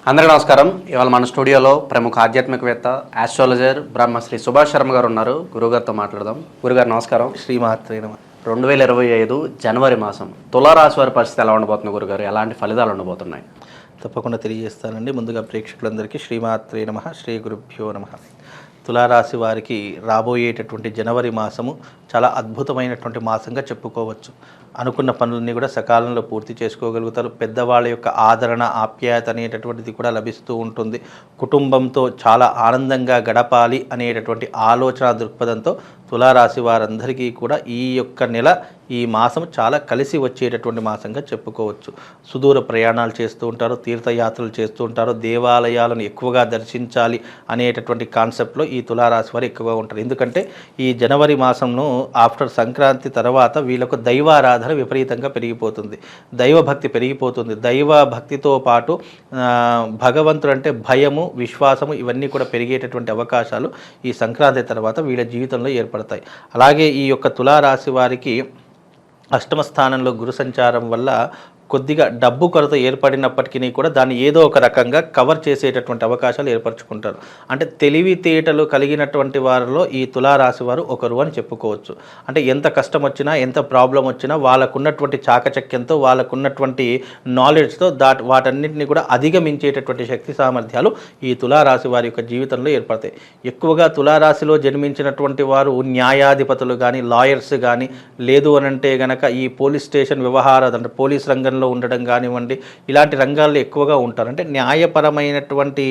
అందరికీ నమస్కారం. ఇవాళ మన స్టూడియోలో ప్రముఖ ఆధ్యాత్మికవేత్త ఆస్ట్రాలజర్ బ్రహ్మశ్రీ సుభాష్ శర్మ గారు ఉన్నారు. గురుగారితో మాట్లాడదాం. గురుగారు నమస్కారం. శ్రీమాత్రే నమః. 2025 జనవరి మాసం తులారాశి వారి పరిస్థితి ఎలా ఉండబోతుంది గురుగారు? ఎలాంటి ఫలితాలు ఉండబోతున్నాయి? తప్పకుండా తెలియజేస్తానండి. ముందుగా ప్రేక్షకులందరికీ శ్రీమాత్రే నమః, శ్రీ గురుభ్యో నమః. తులారాశి వారికి రాబోయేటటువంటి జనవరి మాసము చాలా అద్భుతమైనటువంటి మాసంగా చెప్పుకోవచ్చు. అనుకున్న పనులన్నీ కూడా సకాలంలో పూర్తి చేసుకోగలుగుతారు. పెద్దవాళ్ళ యొక్క ఆదరణ, ఆప్యాయత అనేటటువంటిది కూడా లభిస్తూ ఉంటుంది. కుటుంబంతో చాలా ఆనందంగా గడపాలి అనేటటువంటి ఆలోచన దృక్పథంతో తులారాశి వారందరికీ కూడా ఈ యొక్క నెల, ఈ మాసం చాలా కలిసి వచ్చేటటువంటి మాసంగా చెప్పుకోవచ్చు. సుదూర ప్రయాణాలు చేస్తూ ఉంటారు, తీర్థయాత్రలు చేస్తూ ఉంటారు, దేవాలయాలను ఎక్కువగా దర్శించాలి అనేటటువంటి కాన్సెప్ట్లో ఈ తులారాశి వారు ఎక్కువగా ఉంటారు. ఎందుకంటే ఈ జనవరి మాసంను ఆఫ్టర్ సంక్రాంతి తర్వాత వీళ్ళకు దైవారాధన విపరీతంగా పెరిగిపోతుంది, దైవభక్తి పెరిగిపోతుంది. దైవ భక్తితో పాటు భగవంతుడు అంటే భయము, విశ్వాసము ఇవన్నీ కూడా పెరిగేటటువంటి అవకాశాలు ఈ సంక్రాంతి తర్వాత వీళ్ళ జీవితంలో ఏర్పడతాయి. అలాగే ఈ యొక్క తులారాశి వారికి అష్టమ స్థానంలో గురు సంచారం వల్ల కొద్దిగా డబ్బు కొరత ఏర్పడినప్పటికీ కూడా దాన్ని ఏదో ఒక రకంగా కవర్ చేసేటటువంటి అవకాశాలు ఏర్పరచుకుంటారు. అంటే తెలివితేటలు కలిగినటువంటి వారిలో ఈ తులారాశి వారు ఒకరు అని చెప్పుకోవచ్చు. అంటే ఎంత కష్టం వచ్చినా, ఎంత ప్రాబ్లం వచ్చినా వాళ్ళకున్నటువంటి చాకచక్యంతో, వాళ్ళకున్నటువంటి నాలెడ్జ్తో వాటన్నింటినీ కూడా అధిగమించేటటువంటి శక్తి సామర్థ్యాలు ఈ తులారాశి వారి యొక్క జీవితంలో ఏర్పడతాయి. ఎక్కువగా తులారాశిలో జన్మించినటువంటి వారు న్యాయాధిపతులు కానీ, లాయర్స్ కానీ, లేదు అనంటే గనక ఈ పోలీస్ స్టేషన్ వ్యవహారాలు అంటే పోలీస్ రంగంలో ఉండడం కానివ్వండి, ఇలాంటి రంగాల్లో ఎక్కువగా ఉంటారు. అంటే న్యాయపరమైనటువంటి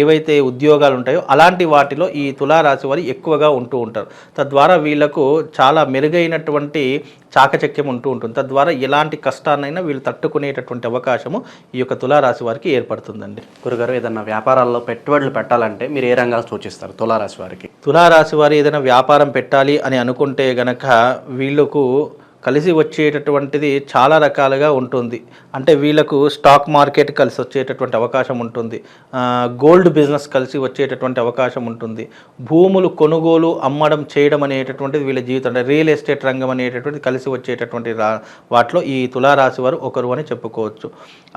ఏవైతే ఉద్యోగాలు ఉంటాయో అలాంటి వాటిలో ఈ తులారాశి వారు ఎక్కువగా ఉంటూ ఉంటారు. తద్వారా వీళ్లకు చాలా మెరుగైనటువంటి చాకచక్యం ఉంటూ ఉంటుంది. తద్వారా ఎలాంటి కష్టాన్నైనా వీళ్ళు తట్టుకునేటటువంటి అవకాశము ఈ యొక్క తులారాశి వారికి ఏర్పడుతుందండి. గురుగారు, ఏదన్నా వ్యాపారాల్లో పెట్టుబడులు పెట్టాలంటే మీరు ఏ రంగాలు సూచిస్తారు తులారాశి వారికి? తులారాశి వారు ఏదైనా వ్యాపారం పెట్టాలి అని అనుకుంటే గనక వీళ్ళకు కలిసి వచ్చేటటువంటిది చాలా రకాలుగా ఉంటుంది. అంటే వీళ్ళకు స్టాక్ మార్కెట్ కలిసి వచ్చేటటువంటి అవకాశం ఉంటుంది, గోల్డ్ బిజినెస్ కలిసి వచ్చేటటువంటి అవకాశం ఉంటుంది, భూములు కొనుగోలు అమ్మడం చేయడం అనేటటువంటిది వీళ్ళ జీవితం, అంటే రియల్ ఎస్టేట్ రంగం అనేటటువంటిది కలిసి వచ్చేటటువంటి వాటిలో ఈ తులారాశి వారు ఒకరు అని చెప్పుకోవచ్చు.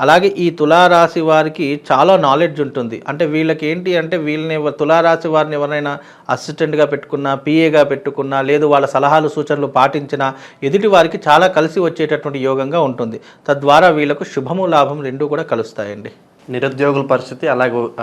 అలాగే ఈ తులారాశి వారికి చాలా నాలెడ్జ్ ఉంటుంది. అంటే వీళ్ళకి ఏంటి అంటే వీళ్ళని తులారాశి వారిని ఎవరైనా అసిస్టెంట్గా పెట్టుకున్నా, పిఏగా పెట్టుకున్నా, లేదు వాళ్ళ సలహాలు సూచనలు పాటించినా ఎదుటి వారికి చాలా కలిసి వచ్చేటటువంటి యోగంగా ఉంటుంది. తద్వారా వీళ్ళకు శుభము, లాభం రెండూ కూడా కలుస్తాయండి. నిరుద్యోగుల పరిస్థితి,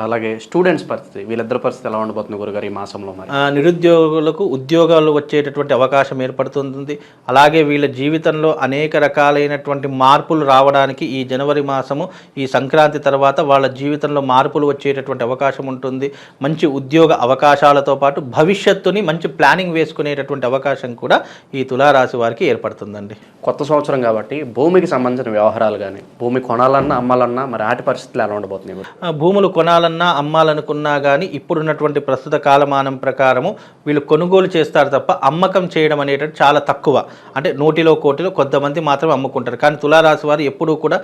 అలాగే స్టూడెంట్స్ పరిస్థితి, వీళ్ళిద్దరి పరిస్థితి ఎలా ఉండబోతుంది గురుగారు ఈ మాసంలో? మరి నిరుద్యోగులకు ఉద్యోగాలు వచ్చేటటువంటి అవకాశం ఏర్పడుతుంది. అలాగే వీళ్ళ జీవితంలో అనేక రకాలైనటువంటి మార్పులు రావడానికి ఈ జనవరి మాసము, ఈ సంక్రాంతి తర్వాత వాళ్ళ జీవితంలో మార్పులు వచ్చేటటువంటి అవకాశం ఉంటుంది. మంచి ఉద్యోగ అవకాశాలతో పాటు భవిష్యత్తుని మంచి ప్లానింగ్ వేసుకునేటటువంటి అవకాశం కూడా ఈ తులారాశి వారికి ఏర్పడుతుందండి. కొత్త సంవత్సరం కాబట్టి భూమికి సంబంధించిన వ్యవహారాలు కానీ, భూమి కొనాలన్నా అమ్మాలన్నా మరి ఆటి పరిస్థితులు ఎలా ఉండబోతున్నాయి? భూములు కొనాలన్నా అమ్మాలనుకున్నా కానీ ఇప్పుడున్నటువంటి ప్రస్తుత కాలమానం ప్రకారము వీళ్ళు కొనుగోలు చేస్తారు తప్ప అమ్మకం చేయడం అనేటువంటి చాలా తక్కువ. అంటే 100 కొంతమంది మాత్రం అమ్ముకుంటారు. కానీ తులారాశి వారు ఎప్పుడూ కూడా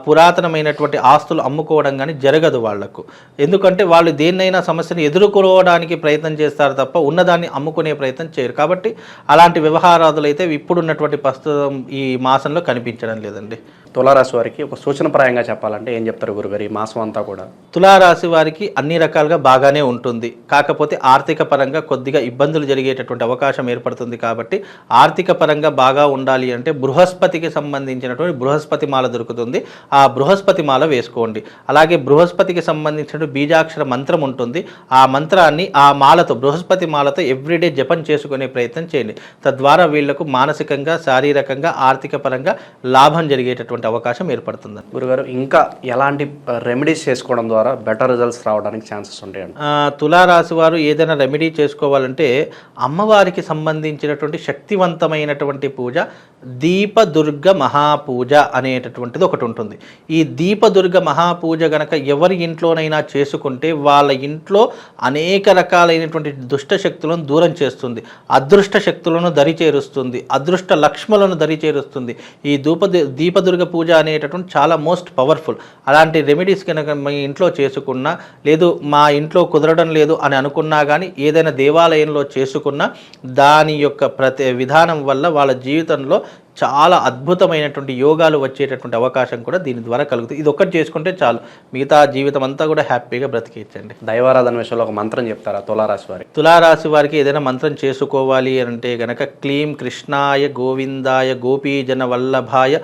పురాతనమైనటువంటి ఆస్తులు అమ్ముకోవడం కానీ జరగదు వాళ్లకు. ఎందుకంటే వాళ్ళు దేన్నైనా సమస్యను ఎదుర్కోవడానికి ప్రయత్నం చేస్తారు తప్ప ఉన్నదాన్ని అమ్ముకునే ప్రయత్నం చేయరు. కాబట్టి అలాంటి వ్యవహారాదులు అయితే ఇప్పుడున్నటువంటి ప్రస్తుతం ఈ మాసంలో కనిపించడం లేదండి. తులారాశి వారికి ఒక సూచనప్రాయంగా చెప్పాలంటే ఏం చెప్తారు గురుగారు ఈ మాసం అంతా కూడా? తులారాశి వారికి అన్ని రకాలుగా బాగానే ఉంటుంది. కాకపోతే ఆర్థిక పరంగా కొద్దిగా ఇబ్బందులు జరిగేటటువంటి అవకాశం ఏర్పడుతుంది. కాబట్టి ఆర్థిక పరంగా బాగా ఉండాలి అంటే బృహస్పతికి సంబంధించినటువంటి బృహస్పతి మాల దొరుకుతుంది, ఆ బృహస్పతి మాల వేసుకోండి. అలాగే బృహస్పతికి సంబంధించిన బీజాక్షర మంత్రం ఉంటుంది, ఆ మంత్రాన్ని ఆ మాలతో, బృహస్పతి మాలతో ఎవ్రీడే జపం చేసుకునే ప్రయత్నం చేయండి. తద్వారా వీళ్లకు మానసికంగా, శారీరకంగా, ఆర్థిక పరంగా లాభం జరిగేటటువంటి అవకాశం ఏర్పడుతుంది. గురుగారు, ఇంకా ఎలాంటి రెమెడీస్ చేసుకోవడం ద్వారా బెటర్ రిజల్ట్స్ రావడానికి ఛాన్సెస్ ఉంటాయండి? తులారాశి వారు ఏదైనా రెమెడీ చేసుకోవాలంటే అమ్మవారికి సంబంధించినటువంటి శక్తివంతమైనటువంటి పూజ దీపదుర్గ మహాపూజ అనేటటువంటిది ఒకటి ఉంటుంది. ఈ దీపదుర్గ మహాపూజ గనక ఎవరి ఇంట్లోనైనా చేసుకుంటే వాళ్ళ ఇంట్లో అనేక రకాలైనటువంటి దుష్ట శక్తులను దూరం చేస్తుంది, అదృష్ట శక్తులను దరిచేరుస్తుంది, అదృష్ట లక్ష్ములను దరిచేరుస్తుంది. ఈ దీపదుర్గ పూజ అనేటటువంటి చాలా మోస్ట్ పవర్ఫుల్. అలాంటి రెమెడీస్ కనుక మీ ఇంట్లో చేసుకున్నా, లేదు మా ఇంట్లో కుదరడం లేదు అని అనుకున్నా కానీ ఏదైనా దేవాలయంలో చేసుకున్నా దాని యొక్క విధానం వల్ల వాళ్ళ జీవితంలో చాలా అద్భుతమైనటువంటి యోగాలు వచ్చేటటువంటి అవకాశం కూడా దీని ద్వారా కలుగుతుంది. ఇది ఒక్కటి చేసుకుంటే చాలు, మిగతా జీవితం అంతా కూడా హ్యాపీగా బ్రతికేయచ్చండి. దైవారాధన విషయంలో ఒక మంత్రం చెప్తారా తులారాశి వారికి? తులారాశి వారికి ఏదైనా మంత్రం చేసుకోవాలి అంటే గనక క్లీం కృష్ణాయ గోవిందాయ గోపీజన వల్లభాయ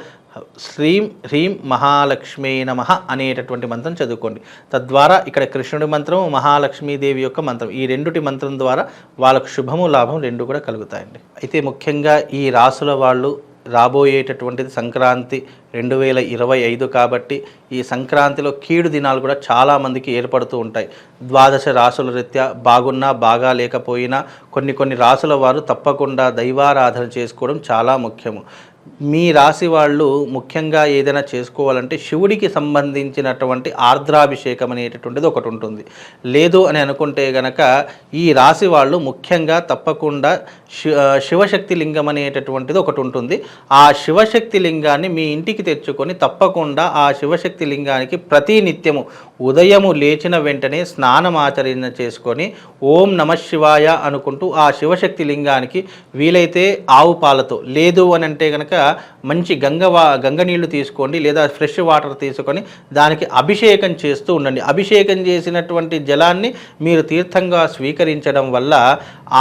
శ్రీం హ్రీం మహాలక్ష్మీ నమః అనేటటువంటి మంత్రం చదువుకోండి. తద్వారా ఇక్కడ కృష్ణుడి మంత్రం, మహాలక్ష్మీదేవి యొక్క మంత్రం, ఈ రెండుటి మంత్రం ద్వారా వాళ్ళకు శుభము లాభం రెండు కూడా కలుగుతాయండి. అయితే ముఖ్యంగా ఈ రాసుల వాళ్ళు రాబోయేటటువంటిది సంక్రాంతి 2025 కాబట్టి ఈ సంక్రాంతిలో కీడు దినాలు కూడా చాలామందికి ఏర్పడుతూ ఉంటాయి. ద్వాదశ రాసుల రీత్యా బాగున్నా బాగా లేకపోయినా కొన్ని రాసుల వారు తప్పకుండా దైవారాధన చేసుకోవడం చాలా ముఖ్యము. మీ రాశి వాళ్ళు ముఖ్యంగా ఏదైనా చేసుకోవాలంటే శివుడికి సంబంధించినటువంటి ఆర్ద్రాభిషేకం అనేటటువంటిది ఒకటి ఉంటుంది. లేదు అని అనుకుంటే గనక ఈ రాశి వాళ్ళు ముఖ్యంగా తప్పకుండా శివశక్తి లింగం అనేటటువంటిది ఒకటి ఉంటుంది. ఆ శివశక్తి లింగాన్ని మీ ఇంటికి తెచ్చుకొని తప్పకుండా ఆ శివశక్తి లింగానికి ప్రతి నిత్యము ఉదయము లేచిన వెంటనే స్నానం ఆచరణ చేసుకొని ఓం నమః శివాయ అనుకుంటూ ఆ శివశక్తి లింగానికి వీలైతే ఆవు పాలతో, లేదు అని అంటే కనుక మంచి గంగ నీళ్లు తీసుకోండి, లేదా ఫ్రెష్ వాటర్ తీసుకొని దానికి అభిషేకం చేస్తూ ఉండండి. అభిషేకం చేసినటువంటి జలాన్ని మీరు తీర్థంగా స్వీకరించడం వల్ల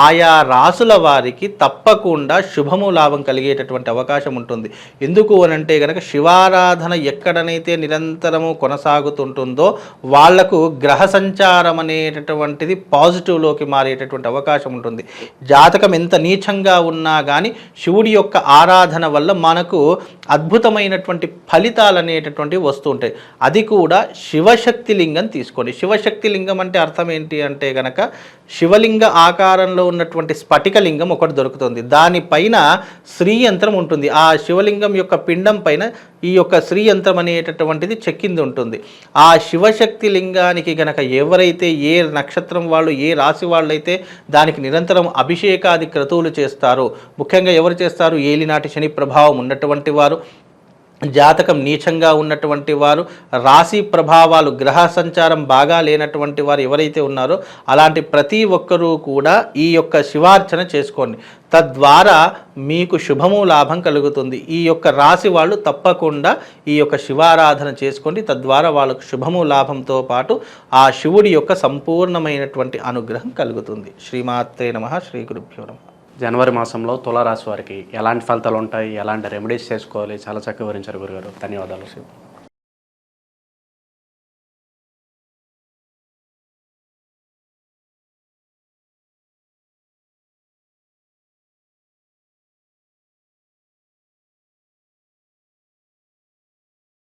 ఆయా రాసుల వారికి తప్పకుండా శుభము లాభం కలిగేటటువంటి అవకాశం ఉంటుంది. ఎందుకు అని అంటే కనుక శివారాధన ఎక్కడనైతే నిరంతరము కొనసాగుతుంటుందో వాళ్లకు గ్రహ సంచారం అనేటటువంటిది పాజిటివ్లోకి మారేటటువంటి అవకాశం ఉంటుంది. జాతకం ఎంత నీచంగా ఉన్నా కానీ శివుడి యొక్క ఆరాధన వల్ల మనకు అద్భుతమైనటువంటి ఫలితాలు అనేటటువంటివి వస్తూ ఉంటాయి. అది కూడా శివశక్తి లింగం తీసుకోండి. శివశక్తి లింగం అంటే అర్థం ఏంటి అంటే కనుక శివలింగ ఆకారంలో ఉన్నటువంటి స్ఫటిక లింగం ఒకటి దొరుకుతుంది. దానిపైన శ్రీయంత్రం ఉంటుంది. ఆ శివలింగం యొక్క పిండం పైన ఈ యొక్క శ్రీయంత్రం అనేటటువంటిది చెక్కింది ఉంటుంది. ఆ శివశక్తి లింగానికి గనక ఎవరైతే ఏ నక్షత్రం వాళ్ళు, ఏ రాశి వాళ్ళైతే దానికి నిరంతరం అభిషేకాది క్రతువులు చేస్తారో, ముఖ్యంగా ఎవరు చేస్తారు, ఏలినాటి శని ప్రభావం ఉన్నటువంటి వారు, జాతకం నీచంగా ఉన్నటువంటి వారు, రాశి ప్రభావాలు గ్రహ సంచారం బాగా లేనటువంటి వారు ఎవరైతే ఉన్నారో అలాంటి ప్రతి ఒక్కరూ కూడా ఈ యొక్క శివార్చన చేసుకోండి. తద్వారా మీకు శుభము లాభం కలుగుతుంది. ఈ యొక్క రాశి వాళ్ళు తప్పకుండా ఈ యొక్క శివారాధన చేసుకోండి. తద్వారా వాళ్ళకు శుభము లాభంతో పాటు ఆ శివుడి యొక్క సంపూర్ణమైనటువంటి అనుగ్రహం కలుగుతుంది. శ్రీమాత్రే నమః. శ్రీ గురుభ్యో నమః. జనవరి మాసంలో తులారాశి వారికి ఎలాంటి ఫలితాలు ఉంటాయి, ఎలాంటి రెమెడీస్ చేసుకోవాలి, చాలా చక్కగా వివరించారు గురుగారు. ధన్యవాదాలు.